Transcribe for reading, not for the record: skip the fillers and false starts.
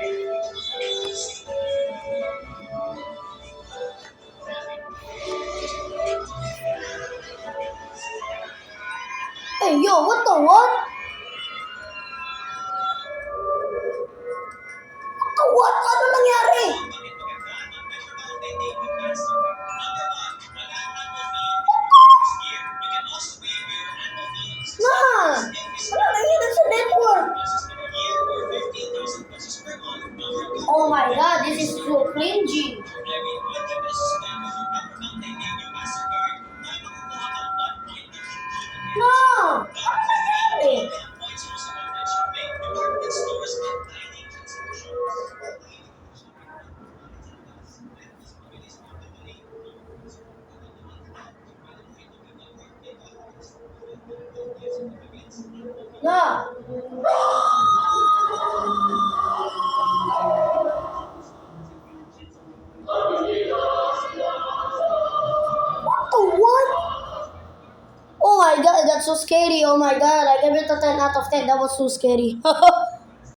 Hey, yo, what the what? What? Ano nangyari? Wala nangyari sa network. Oh my god, this is so cringy. No! Ano nangyari? No! What the what? Oh my god, that's so scary. Oh my god, I give it a 10 out of 10. That was so scary.